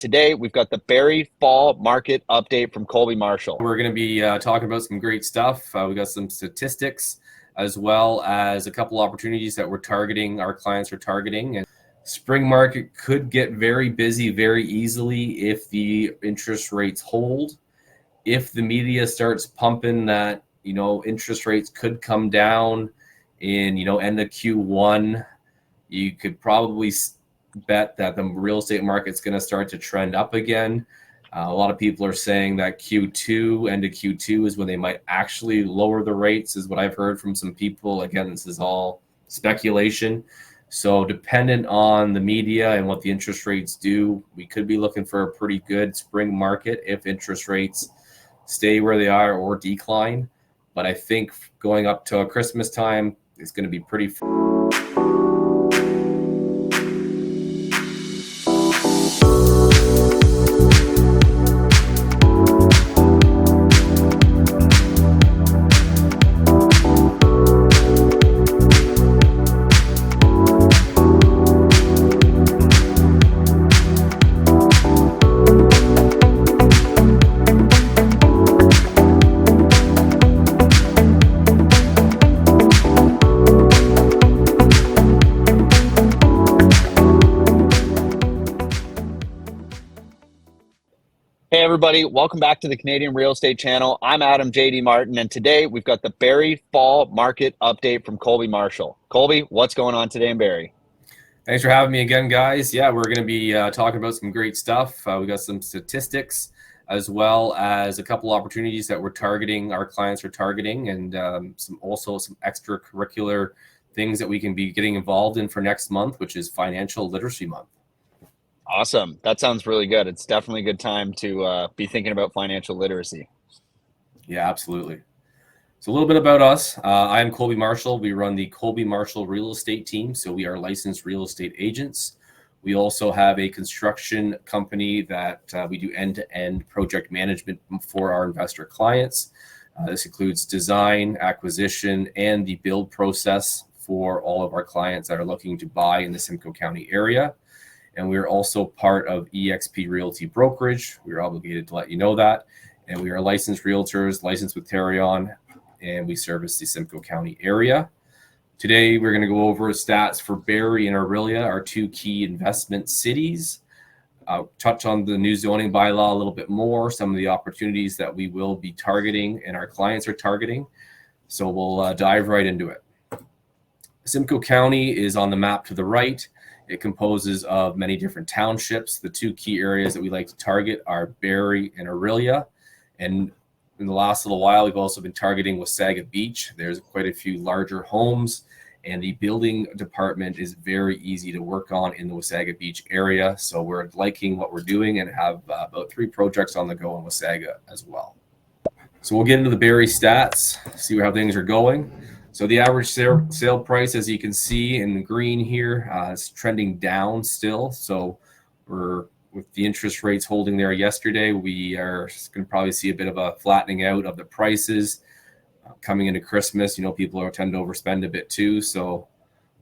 Today, we've got the Barrie Fall Market Update from Colby Marshall. We're going to be talking about some great stuff. We got some statistics as well as a couple opportunities that we're targeting, our clients are targeting. And spring market could get very busy very easily if the interest rates hold. If the media starts pumping that, interest rates could come down in, end of Q1, you could probably bet that the real estate market's going to start to trend up again. A lot of people are saying that Q2, end of Q2 is when they might actually lower the rates, is what I've heard from some people. Again, this is all speculation. So dependent on the media and what the interest rates do, we could be looking for a pretty good spring market if interest rates stay where they are or decline. But I think going up to Christmas time is going to be pretty. Hey everybody, welcome back to the Canadian Real Estate Channel. I'm Adam JD Martin, and today we've got the Barrie Fall Market Update from Colby Marshall. Colby, what's going on today in Barrie? Thanks for having me again, guys. Yeah, we're going to be talking about some great stuff. We got some statistics as well as a couple opportunities that we're targeting, our clients are targeting, and some extracurricular things that we can be getting involved in for next month, which is Financial Literacy Month. Awesome. That sounds really good. It's definitely a good time to be thinking about financial literacy. Yeah, absolutely. So a little bit about us. I'm Colby Marshall. We run the Colby Marshall real estate team. So we are licensed real estate agents. We also have a construction company that we do end-to-end project management for our investor clients. This includes design, acquisition, and the build process for all of our clients that are looking to buy in the Simcoe County area. And we're also part of eXp Realty Brokerage. We're obligated to let you know that. And we are licensed realtors, licensed with Tarion, and we service the Simcoe County area. Today, we're going to go over stats for Barrie and Orillia, our two key investment cities. I'll touch on the new zoning bylaw a little bit more, some of the opportunities that we will be targeting and our clients are targeting. So we'll dive right into it. Simcoe County is on the map to the right. It composes of many different townships. The two key areas that we like to target are Barrie and Orillia. And in the last little while, we've also been targeting Wasaga Beach. There's quite a few larger homes, and the building department is very easy to work on in the Wasaga Beach area. So we're liking what we're doing and have about 3 projects on the go in Wasaga as well. So we'll get into the Barrie stats, see how things are going. So the average sale price, as you can see in the green here, is trending down still. So with the interest rates holding there yesterday, we are going to probably see a bit of a flattening out of the prices. Coming into Christmas, people tend to overspend a bit too. So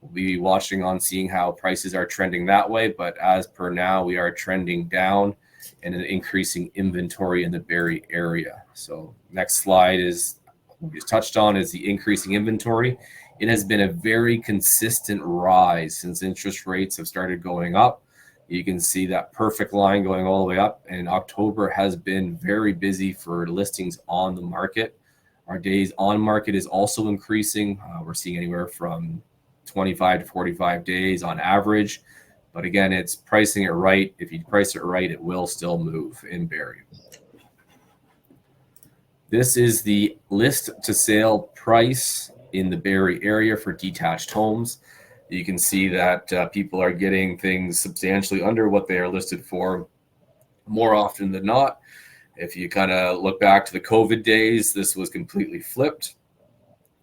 we'll be watching on seeing how prices are trending that way. But as per now, we are trending down and an increasing inventory in the Barrie area. So next slide is we just touched on is the increasing inventory. It has been a very consistent rise since interest rates have started going up. You can see that perfect line going all the way up, and October has been very busy for listings on the market. Our days on market is also increasing. We're seeing anywhere from 25 to 45 days on average. But again, it's pricing it right. If you price it right, it will still move in Barrie. This is the list to sale price in the Barrie area for detached homes. You can see that people are getting things substantially under what they are listed for more often than not. If you kind of look back to the COVID days, this was completely flipped.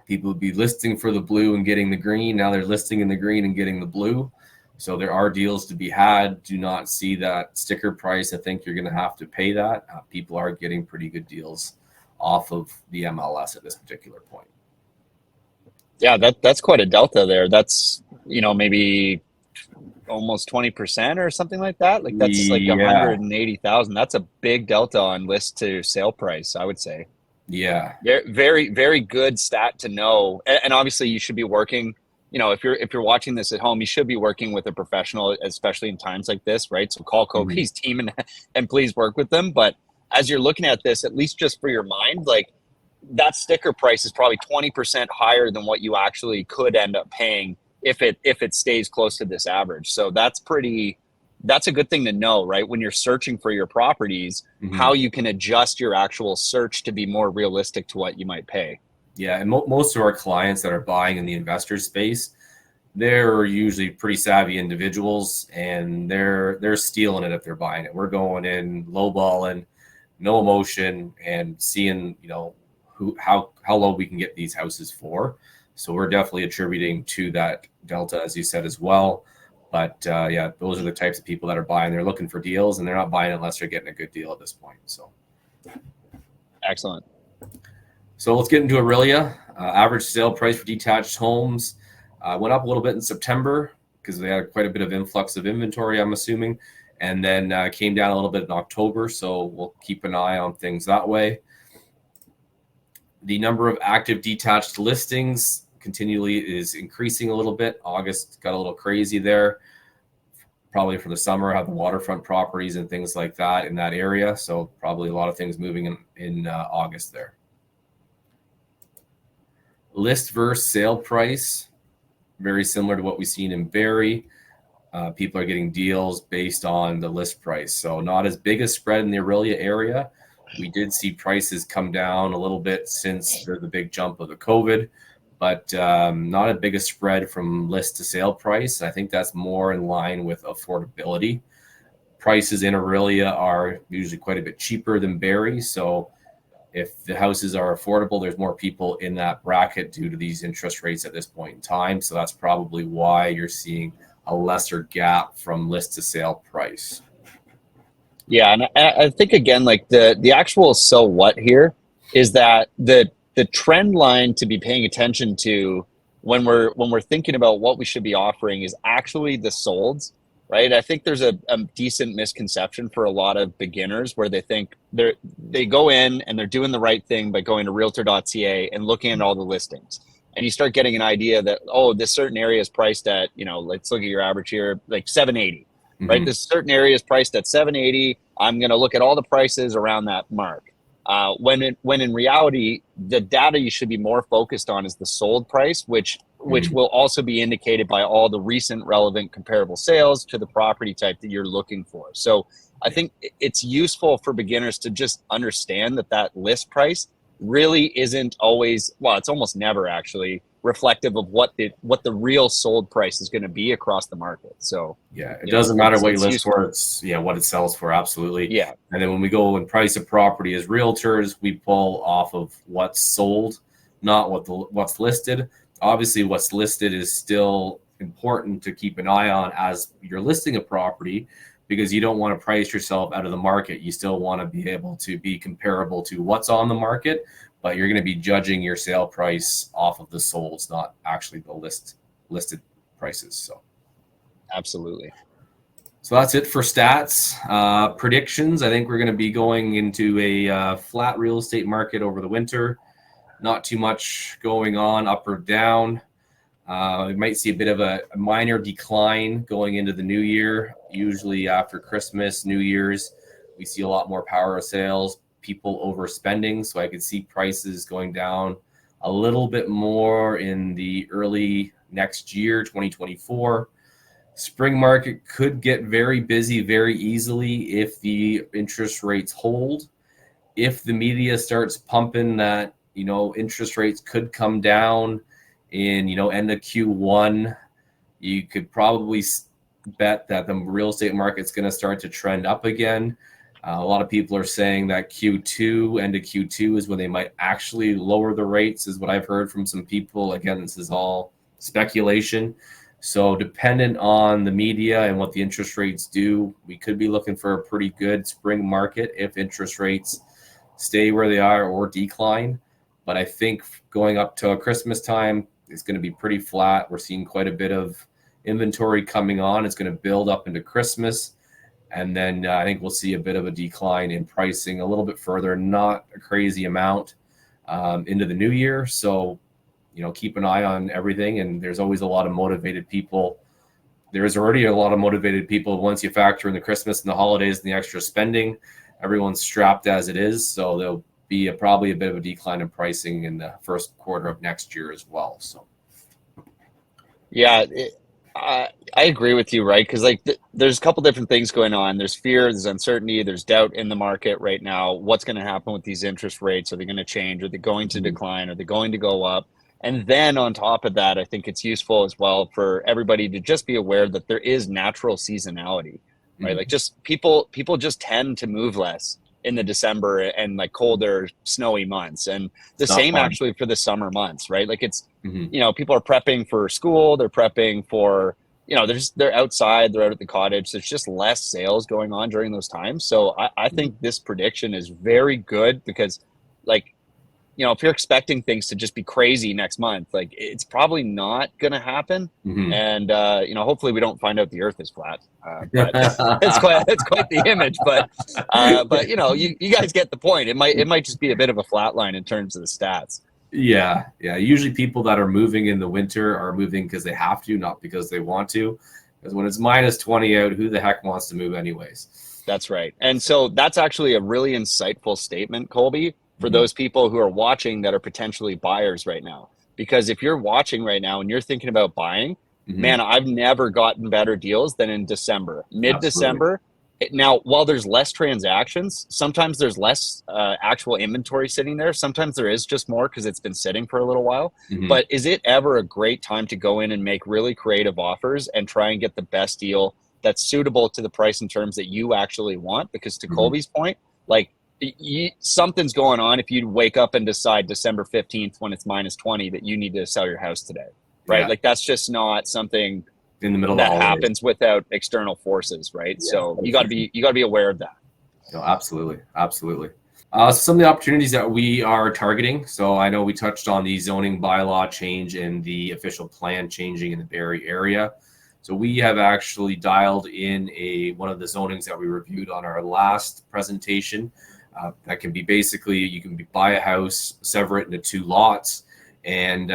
People would be listing for the blue and getting the green. Now they're listing in the green and getting the blue. So there are deals to be had. Do not see that sticker price. I think you're going to have to pay that. People are getting pretty good deals off of the MLS at this particular point. Yeah, that's quite a delta there. That's, maybe almost 20% or something like that. Like that's like Yeah, 180,000. That's a big delta on list to sale price, I would say. yeah. Very, very, very good stat to know. And obviously, you should be working. You know, if you're watching this at home, you should be working with a professional, especially in times like this, right? So call Mhm. Kobe's team and please work with them. But as you're looking at this, at least just for your mind, like that sticker price is probably 20% higher than what you actually could end up paying if it stays close to this average. So that's a good thing to know, right? When you're searching for your properties, how Mhm. you can adjust your actual search to be more realistic to what you might pay. Yeah, and most of our clients that are buying in the investor space, they're usually pretty savvy individuals, and they're stealing it if they're buying it. We're going in lowballing, no emotion, and seeing who how low we can get these houses for. So we're definitely attributing to that delta, as you said as well. But yeah, those are the types of people that are buying. They're looking for deals, and they're not buying unless they're getting a good deal at this point. Excellent. So let's get into Orillia. Average sale price for detached homes went up a little bit in September because they had quite a bit of influx of inventory, I'm assuming, and then came down a little bit in October. So we'll keep an eye on things that way. The number of active detached listings continually is increasing a little bit. August got a little crazy there, probably for the summer, have the waterfront properties and things like that in that area. So probably a lot of things moving in August there. List versus sale price, very similar to what we've seen in Barrie. People are getting deals based on the list price. So not as big a spread in the Orillia area. We did see prices come down a little bit since the big jump of the COVID, but not a big a spread from list to sale price. I think that's more in line with affordability. Prices in Orillia are usually quite a bit cheaper than Barrie. So if the houses are affordable, there's more people in that bracket due to these interest rates at this point in time. So that's probably why you're seeing a lesser gap from list to sale price. Yeah, and I think again, like the actual so what here is that the trend line to be paying attention to when we're thinking about what we should be offering is actually the solds, right? I think there's a decent misconception for a lot of beginners where they think they go in and they're doing the right thing by going to realtor.ca and looking at all the listings. And you start getting an idea that, oh, this certain area is priced at, let's look at your average here, like 780, right? Mm-hmm. This certain area is priced at 780. I'm going to look at all the prices around that mark. When in reality, the data you should be more focused on is the sold price, which Mm-hmm. will also be indicated by all the recent relevant comparable sales to the property type that you're looking for. So I Yeah. think it's useful for beginners to just understand that list price really isn't always, well, it's almost never actually reflective of what the real sold price is going to be across the market. So, Yeah. It doesn't matter it's what you it's list for. useful. It's what it sells for. Absolutely. Yeah, And then when we go and price a property as realtors, we pull off of what's sold, not what's listed. Obviously, what's listed is still important to keep an eye on as you're listing a property because you don't want to price yourself out of the market. You still want to be able to be comparable to what's on the market, but you're going to be judging your sale price off of the solds, not actually the listed prices. absolutely. So that's it for stats. Predictions. I think we're going to be going into a flat real estate market over the winter. Not too much going on up or down. We might see a bit of a minor decline going into the new year. Usually after Christmas, New Year's, we see a lot more power of sales, people overspending. So I could see prices going down a little bit more in the early next year, 2024. Spring market could get very busy very easily if the interest rates hold. If the media starts pumping that, interest rates could come down in, end of Q1, you could probably bet that the real estate market's going to start to trend up again. A lot of people are saying that Q2, end of Q2 is when they might actually lower the rates, is what I've heard from some people. Again, this is all speculation. So dependent on the media and what the interest rates do, we could be looking for a pretty good spring market if interest rates stay where they are or decline. But I think going up to Christmas time, it's going to be pretty flat. We're seeing quite a bit of inventory coming on. It's going to build up into Christmas. And then I think we'll see a bit of a decline in pricing a little bit further, not a crazy amount into the new year. So, keep an eye on everything. And there's always a lot of motivated people. There's already a lot of motivated people once you factor in the Christmas and the holidays and the extra spending. Everyone's strapped as it is. So there'll be probably a bit of a decline in pricing in the first quarter of next year as well. So, Yeah, I agree with you, right? Because there's a couple different things going on. There's fear, there's uncertainty, there's doubt in the market right now. What's going to happen with these interest rates? Are they going to change? Are they going to decline? Are they going to go up? And then on top of that, I think it's useful as well for everybody to just be aware that there is natural seasonality, right? Like just people just tend to move less in the December and like colder, snowy months. And the same actually for the summer months, right? Like it's, people are prepping for school, they're prepping for, they're outside, they're out at the cottage. There's just less sales going on during those times. So I think this prediction is very good because like, if you're expecting things to just be crazy next month, like it's probably not going to happen. And, hopefully we don't find out the earth is flat. But it's quite the image, but you guys get the point. It might just be a bit of a flat line in terms of the stats. Yeah. Usually people that are moving in the winter are moving because they have to, not because they want to. Because when it's minus 20 out, who the heck wants to move anyways? That's right. And so that's actually a really insightful statement, Colby, for those people who are watching that are potentially buyers right now. Because if you're watching right now and you're thinking about buying, man, I've never gotten better deals than in December, mid-December. Now, while there's less transactions, sometimes there's less actual inventory sitting there. Sometimes there is just more because it's been sitting for a little while. But is it ever a great time to go in and make really creative offers and try and get the best deal that's suitable to the price and terms that you actually want? Because to Colby's point, like, something's going on if you wake up and decide December 15th when it's minus 20 that you need to sell your house today, right? Yeah. Like that's just not something in the middle that happens without external forces, right? Yeah, so you got to be aware of that. No, absolutely. Some of the opportunities that we are targeting. So I know we touched on the zoning bylaw change and the official plan changing in the Barrie area. So we have actually dialed in one of the zonings that we reviewed on our last presentation. That can be basically, you can buy a house, sever it into 2 lots, and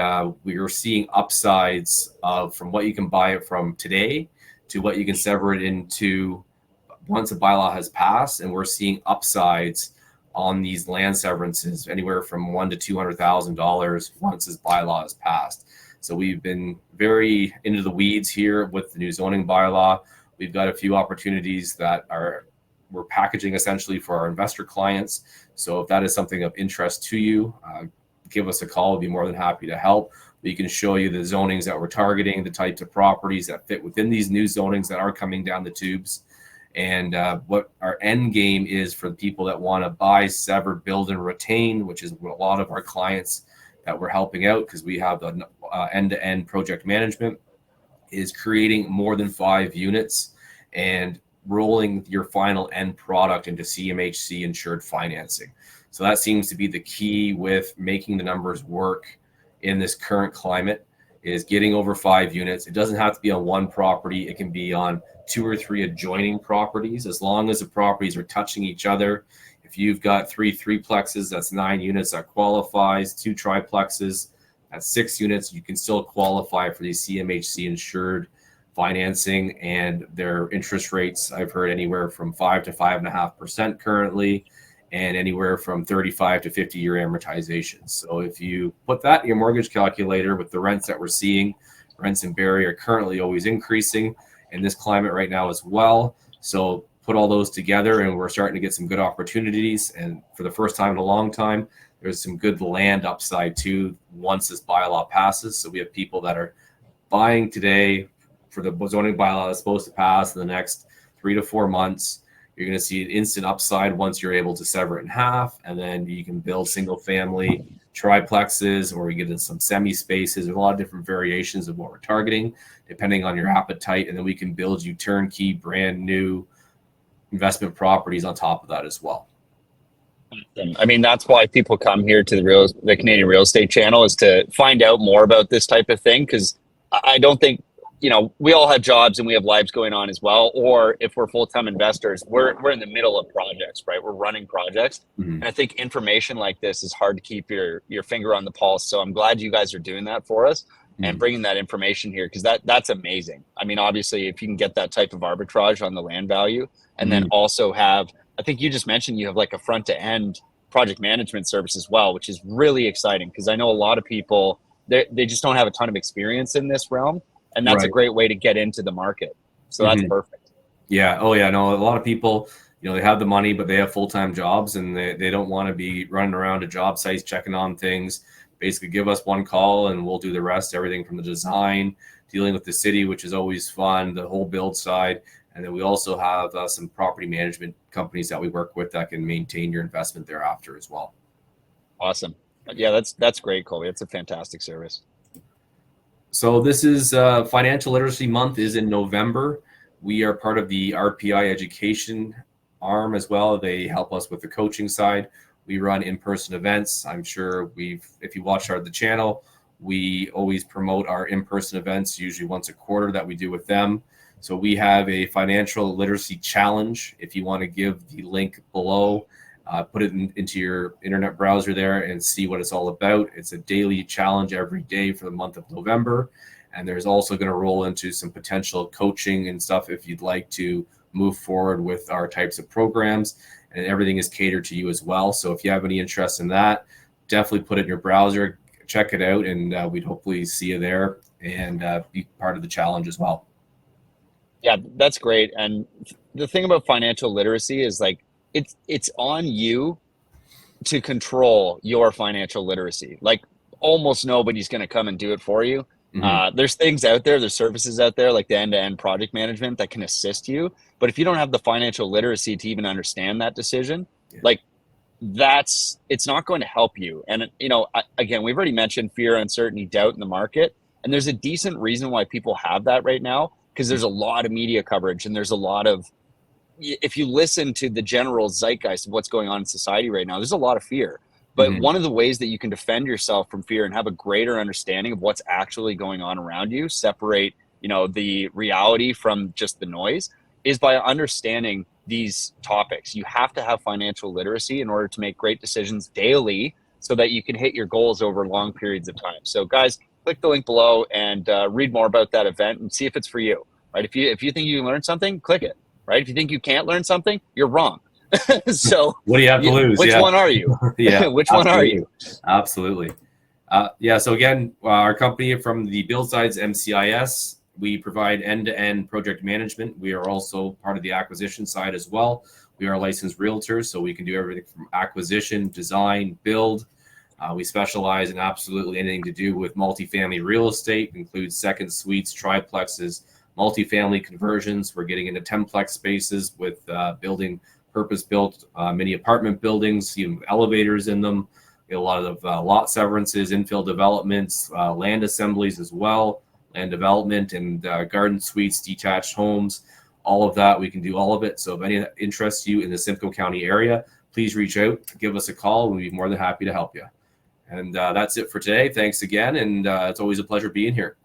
we are seeing upsides from what you can buy it from today to what you can sever it into once a bylaw has passed, and we're seeing upsides on these land severances anywhere from $100,000 to $200,000 once this bylaw is passed. So we've been very into the weeds here with the new zoning bylaw. We've got a few opportunities that we're packaging essentially for our investor clients. So if that is something of interest to you, give us a call. We'll be more than happy to help. We can show you the zonings that we're targeting, the types of properties that fit within these new zonings that are coming down the tubes, and what our end game is for the people that want to buy, sever, build, and retain, which is a lot of our clients that we're helping out because we have the end-to-end project management, is creating more than 5 units and rolling your final end product into CMHC insured financing. So that seems to be the key with making the numbers work in this current climate, is getting over 5 units. It doesn't have to be on one property. It can be on 2 or 3 adjoining properties, as long as the properties are touching each other. If you've got 3 threeplexes, that's 9 units that qualifies. 2 triplexes, that's 6 units. You can still qualify for these CMHC insured financing, and their interest rates, I've heard anywhere from 5 to 5.5% currently, and anywhere from 35 to 50-year amortization. So if you put that in your mortgage calculator with the rents that we're seeing, rents in Barrie are currently always increasing in this climate right now as well. So put all those together and we're starting to get some good opportunities. And for the first time in a long time, there's some good land upside too once this bylaw passes. So we have people that are buying today for the zoning bylaw that's supposed to pass in the next 3 to 4 months. You're going to see an instant upside once you're able to sever it in half, and then you can build single family triplexes, or we get in some semi spaces. There's a lot of different variations of what we're targeting depending on your appetite, and then we can build you turnkey brand new investment properties on top of that as well. I mean, that's why people come here to the Canadian Real Estate Channel, is to find out more about this type of thing, because I don't think we all have jobs and we have lives going on as well. Or if we're full-time investors, we're in the middle of projects, right? We're running projects. And I think information like this is hard to keep your finger on the pulse. So I'm glad you guys are doing that for us and bringing that information here, because that's amazing. I mean, obviously, if you can get that type of arbitrage on the land value, and then also have, I think you just mentioned you have like a front to end project management service as well, which is really exciting, because I know a lot of people, they just don't have a ton of experience in this realm. And that's a great way to get into the market. So that's perfect. Yeah. Oh, yeah. No, a lot of people, they have the money, but they have full-time jobs, and they don't want to be running around to job sites checking on things. Basically, give us one call and we'll do the rest, everything from the design, dealing with the city, which is always fun, the whole build side. And then we also have some property management companies that we work with that can maintain your investment thereafter as well. Awesome. Yeah, that's great, Colby. It's a fantastic service. So this is Financial Literacy Month is in November. We are part of the RPI education arm as well. They help us with the coaching side. We run in-person events. I'm sure if you watch the channel, we always promote our in-person events, usually once a quarter, that we do with them. So we have a financial literacy challenge. If you want to give the link below, put it into your internet browser there and see what it's all about. It's a daily challenge every day for the month of November. And there's also going to roll into some potential coaching and stuff if you'd like to move forward with our types of programs. And everything is catered to you as well. So if you have any interest in that, definitely put it in your browser, check it out, and we'd hopefully see you there and be part of the challenge as well. Yeah, that's great. And the thing about financial literacy is like, it's on you to control your financial literacy. Like almost nobody's going to come and do it for you. There's things out there, there's services out there like the end-to-end project management that can assist you. But if you don't have the financial literacy to even understand that decision, like it's not going to help you. And, again, we've already mentioned fear, uncertainty, doubt in the market. And there's a decent reason why people have that right now, because there's a lot of media coverage and there's a lot of, if you listen to the general zeitgeist of what's going on in society right now, there's a lot of fear. But one of the ways that you can defend yourself from fear and have a greater understanding of what's actually going on around you, separate, the reality from just the noise, is by understanding these topics. You have to have financial literacy in order to make great decisions daily so that you can hit your goals over long periods of time. So guys, click the link below and read more about that event and see if it's for you, right? If you think you can learn something, click it, right? If you think you can't learn something, you're wrong. So what do you have to lose? Which one are you? Yeah, which one are you? Absolutely. So again, our company from the build side's MCIS, we provide end-to-end project management. We are also part of the acquisition side as well. We are licensed realtors, so we can do everything from acquisition, design, build. We specialize in absolutely anything to do with multifamily real estate, includes second suites, triplexes, multifamily conversions. We're getting into 10-plex spaces with building purpose-built mini apartment buildings, elevators in them. We have a lot of lot severances, infill developments, land assemblies as well, land development and garden suites, detached homes, all of that. We can do all of it. So if any of that interests you in the Simcoe County area, please reach out, give us a call. We'll be more than happy to help you. And that's it for today. Thanks again. And it's always a pleasure being here.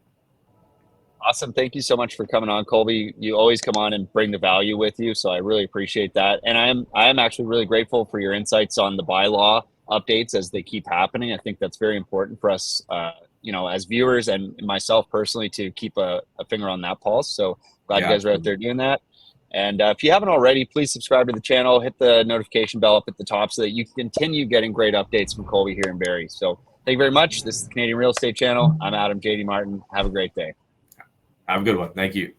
Awesome. Thank you so much for coming on, Colby. You always come on and bring the value with you. So I really appreciate that. And I am actually really grateful for your insights on the bylaw updates as they keep happening. I think that's very important for us, as viewers and myself personally, to keep a finger on that pulse. So glad you guys are out there doing that. And if you haven't already, please subscribe to the channel, hit the notification bell up at the top so that you can continue getting great updates from Colby here in Barrie. So thank you very much. This is the Canadian Real Estate Channel. I'm Adam JD Martin. Have a great day. Have a good one. Thank you.